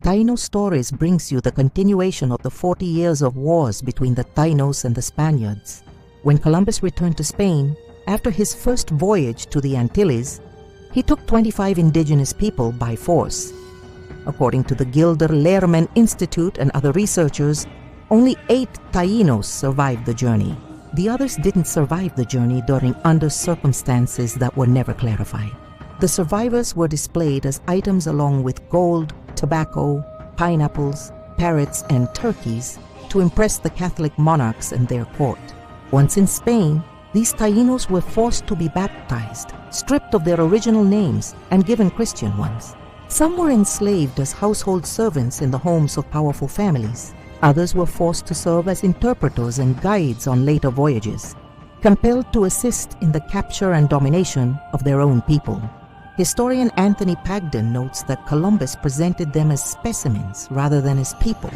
Taino Stories brings you the continuation of the 40 years of wars between the Tainos and the Spaniards. When Columbus returned to Spain, after his first voyage to the Antilles, he took 25 indigenous people by force. According to the Gilder Lehrman Institute and other researchers, only 8 Tainos survived the journey. The others didn't survive the journey under circumstances that were never clarified. The survivors were displayed as items along with gold, tobacco, pineapples, parrots, and turkeys to impress the Catholic monarchs and their court. Once in Spain, these Tainos were forced to be baptized, stripped of their original names, and given Christian ones. Some were enslaved as household servants in the homes of powerful families. Others were forced to serve as interpreters and guides on later voyages, compelled to assist in the capture and domination of their own people. Historian Anthony Pagden notes that Columbus presented them as specimens rather than as people,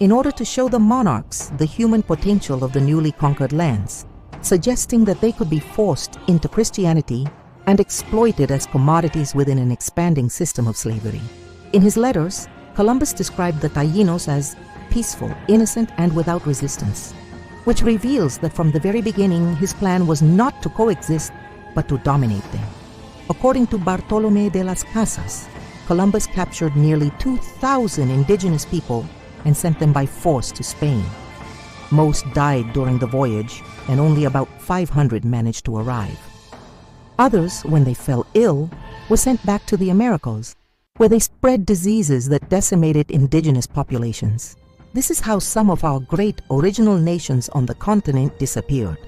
in order to show the monarchs the human potential of the newly conquered lands, suggesting that they could be forced into Christianity and exploited as commodities within an expanding system of slavery. In his letters, Columbus described the Tainos as peaceful, innocent, and without resistance, which reveals that from the very beginning his plan was not to coexist but to dominate them. According to Bartolomé de las Casas, Columbus captured nearly 2,000 indigenous people and sent them by force to Spain. Most died during the voyage, and only about 500 managed to arrive. Others, when they fell ill, were sent back to the Americas, where they spread diseases that decimated indigenous populations. This is how some of our great original nations on the continent disappeared.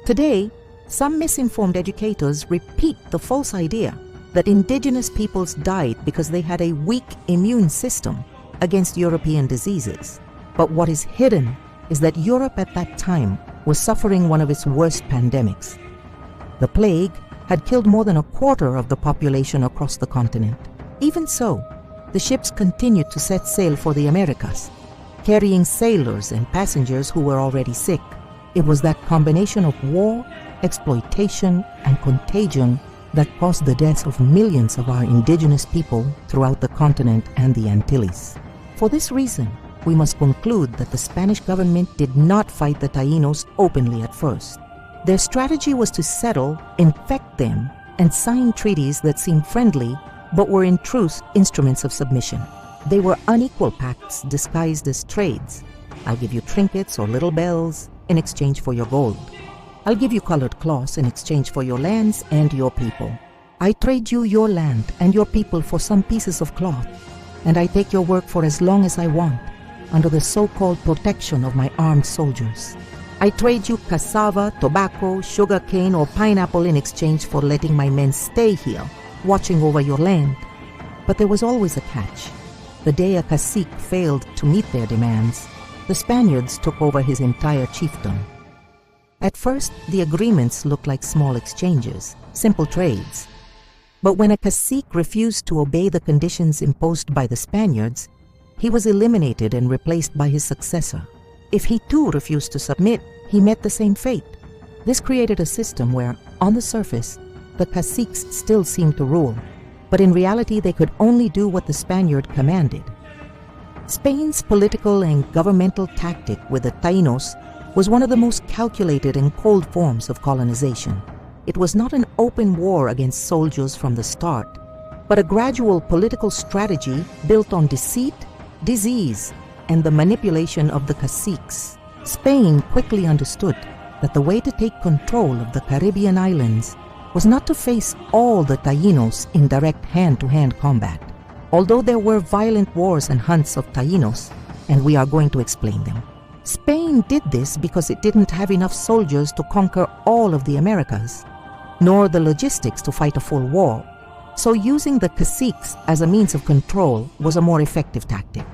Today, some misinformed educators repeat the false idea that indigenous peoples died because they had a weak immune system against European diseases. But what is hidden is that Europe at that time was suffering one of its worst pandemics. The plague had killed more than a quarter of the population across the continent. Even so, the ships continued to set sail for the Americas, carrying sailors and passengers who were already sick. It was that combination of war, exploitation, and contagion that caused the deaths of millions of our indigenous people throughout the continent and the Antilles. For this reason, we must conclude that the Spanish government did not fight the Tainos openly at first. Their strategy was to settle, infect them, and sign treaties that seemed friendly but were in truth instruments of submission. They were unequal pacts disguised as trades. I'll give you trinkets or little bells in exchange for your gold. I'll give you colored cloths in exchange for your lands and your people. I trade you your land and your people for some pieces of cloth, and I take your work for as long as I want, under the so-called protection of my armed soldiers. I trade you cassava, tobacco, sugar cane, or pineapple in exchange for letting my men stay here, watching over your land. But there was always a catch. The day a cacique failed to meet their demands, the Spaniards took over his entire chiefdom. At first, the agreements looked like small exchanges, simple trades. But when a cacique refused to obey the conditions imposed by the Spaniards, he was eliminated and replaced by his successor. If he too refused to submit, he met the same fate. This created a system where, on the surface, the caciques still seemed to rule, but in reality they could only do what the Spaniard commanded. Spain's political and governmental tactic with the Tainos was one of the most calculated and cold forms of colonization. It was not an open war against soldiers from the start, but a gradual political strategy built on deceit, disease, and the manipulation of the caciques. Spain quickly understood that the way to take control of the Caribbean islands was not to face all the Tainos in direct hand-to-hand combat. Although there were violent wars and hunts of Tainos, and we are going to explain them. Spain did this because it didn't have enough soldiers to conquer all of the Americas, nor the logistics to fight a full war. So using the caciques as a means of control was a more effective tactic.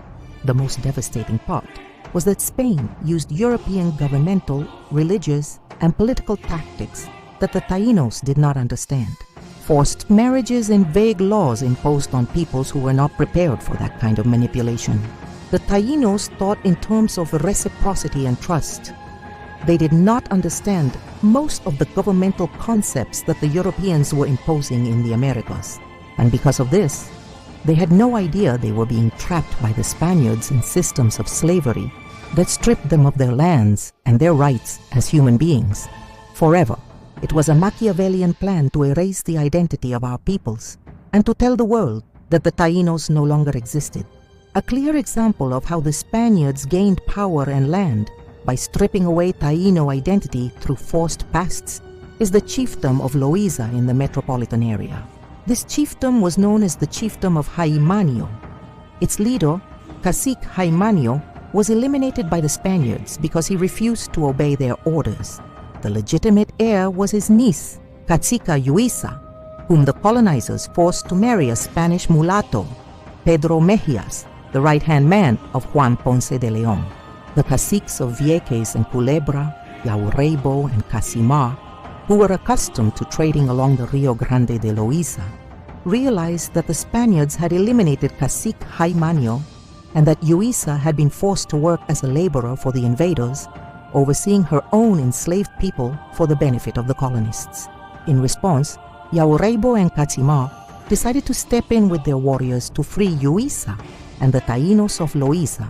The most devastating part was that Spain used European governmental, religious, and political tactics that the Tainos did not understand. Forced marriages and vague laws imposed on peoples who were not prepared for that kind of manipulation. The Tainos thought in terms of reciprocity and trust. They did not understand most of the governmental concepts that the Europeans were imposing in the Americas. And because of this, They had no idea they were being trapped by the Spaniards in systems of slavery that stripped them of their lands and their rights as human beings forever. It was a Machiavellian plan to erase the identity of our peoples and to tell the world that the Tainos no longer existed. A clear example of how the Spaniards gained power and land by stripping away Taino identity through forced pasts is the chiefdom of Loíza in the metropolitan area. This chiefdom was known as the chiefdom of Jaimanio. Its leader, Cacique Jaimanio, was eliminated by the Spaniards because he refused to obey their orders. The legitimate heir was his niece, Cacica Yuisa, whom the colonizers forced to marry a Spanish mulatto, Pedro Mejias, the right-hand man of Juan Ponce de León. The caciques of Vieques and Culebra, Yaurebo and Casimar, who were accustomed to trading along the Rio Grande de Loíza, realized that the Spaniards had eliminated Cacique Jaimanio and that Yuisa had been forced to work as a laborer for the invaders, overseeing her own enslaved people for the benefit of the colonists. In response, Yaurebo and Casimar decided to step in with their warriors to free Yuisa and the Tainos of Loíza.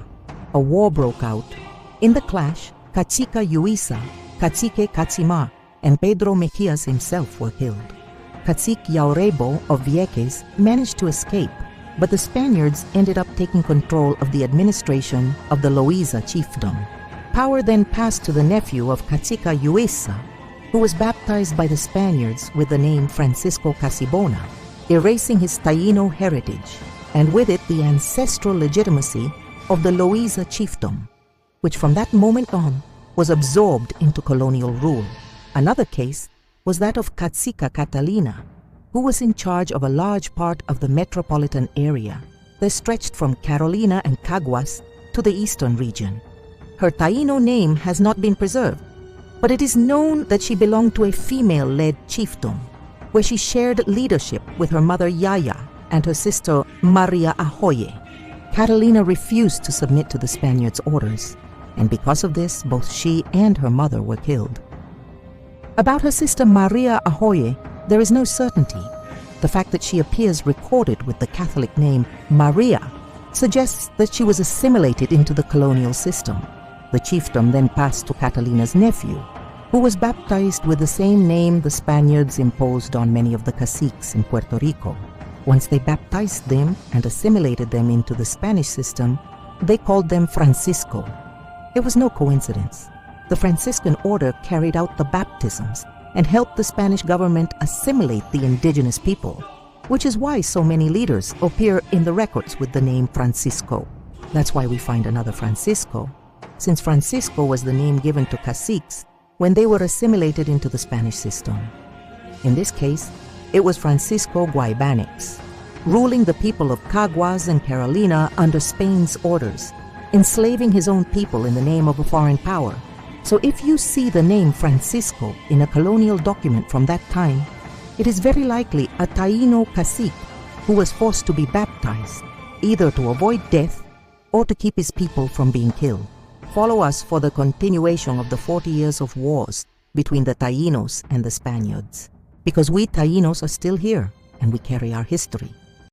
A war broke out. In the clash, Cacica Yuisa, Cacique Casimar, and Pedro Mejias himself were killed. Cacique Yaurebo of Vieques managed to escape, but the Spaniards ended up taking control of the administration of the Loíza chiefdom. Power then passed to the nephew of Cacica Yuisa, who was baptized by the Spaniards with the name Francisco Casibona, erasing his Taino heritage, and with it the ancestral legitimacy of the Loíza chiefdom, which from that moment on was absorbed into colonial rule. Another case was that of Cacica Catalina, who was in charge of a large part of the metropolitan area that stretched from Carolina and Caguas to the eastern region. Her Taino name has not been preserved, but it is known that she belonged to a female-led chiefdom, where she shared leadership with her mother Yaya and her sister Maria Ahoye. Catalina refused to submit to the Spaniards' orders, and because of this, both she and her mother were killed. About her sister Maria Ahoye, there is no certainty. The fact that she appears recorded with the Catholic name Maria suggests that she was assimilated into the colonial system. The chiefdom then passed to Catalina's nephew, who was baptized with the same name the Spaniards imposed on many of the caciques in Puerto Rico. Once they baptized them and assimilated them into the Spanish system, they called them Francisco. It was no coincidence. The Franciscan order carried out the baptisms and helped the Spanish government assimilate the indigenous people, which is why so many leaders appear in the records with the name Francisco. That's why we find another Francisco, since Francisco was the name given to caciques when they were assimilated into the Spanish system. In this case, it was Francisco Guaybanix, ruling the people of Caguas and Carolina under Spain's orders, enslaving his own people in the name of a foreign power. So if you see the name Francisco in a colonial document from that time, it is very likely a Taino cacique who was forced to be baptized, either to avoid death or to keep his people from being killed. Follow us for the continuation of the 40 years of wars between the Tainos and the Spaniards, because we Tainos are still here and we carry our history.